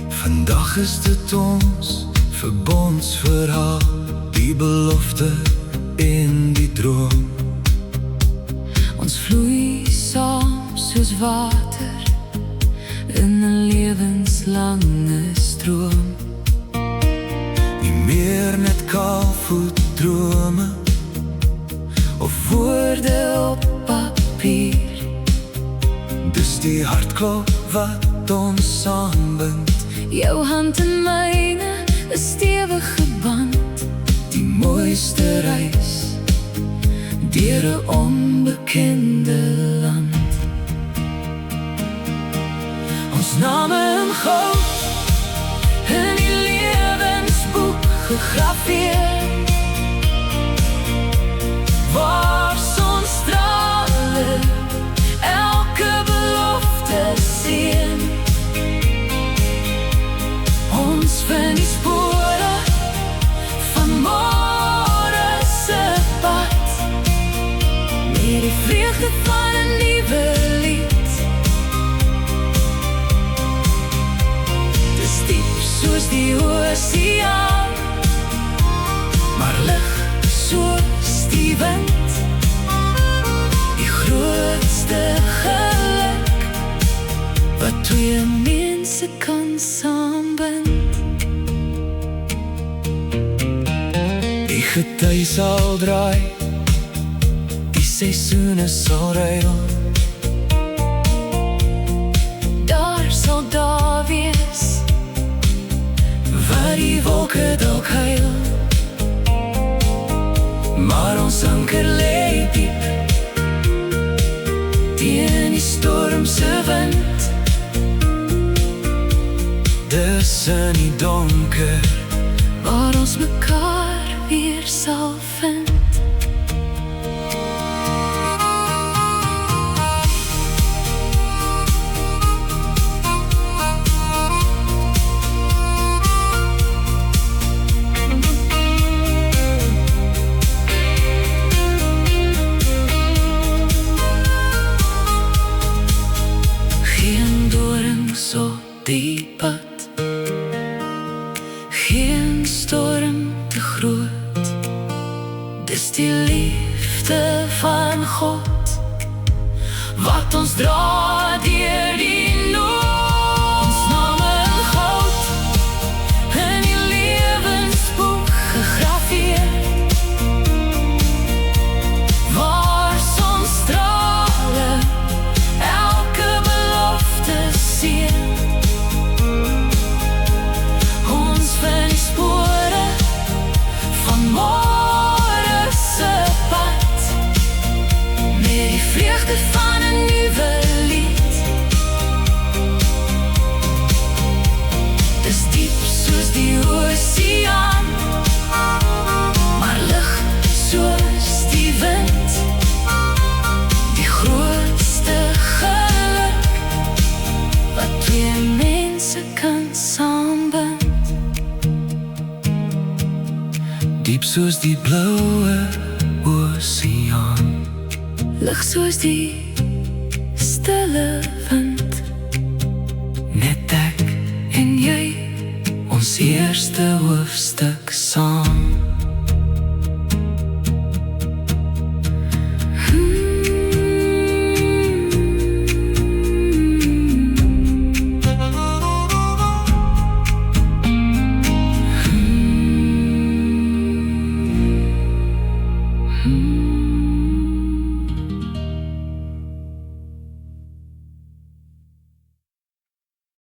Vandag is dit ons verbondsverhaal, die belofte in die droom. Ons vloei saam soos water in 'n lewenslange stroom. Nie meer net kaalvoet drome Of woorde op papier. dis die hartklop wat ons saambind. Jou hand in myne, 'n stewige band. Die mooiste reis Deur 'n onbekende land. Ons name in goud in die lewensboek gegraveer, waar sonstrale elke belofte seën. Ons vind die spore van môre se pad, met die vreugde van 'n nuwe lied. Dis diep soos die oseaan, maar lig soos die wind. Die grootste geluk wat twee mense kan saambind. Die gety sal draai, die seisoene sal ruil. Daar sal daar wees Waar die wolke dalk huil, maar ons anker lê diep teen die stormse wind. Dis in die donker waar ons mekaar weer sal vind. Geen dorings op die pad, geen storm te groot. Dis die liefde van God wat ons dra deur die nood. Ons name in goud in die lewensboek gegraveer, waar sonstrale elke belofte seën. Ons vind die spore van môre se pad, met die vreugde van 'n nuwe lied. Dis diep soos die oseaan, maar lig soos die wind. Die grootste geluk wat twee mense kan saambind. diep soos die bloue oseaan, Lig soos die stille wind. net ek En jy, ons eerste hoofstuk saam.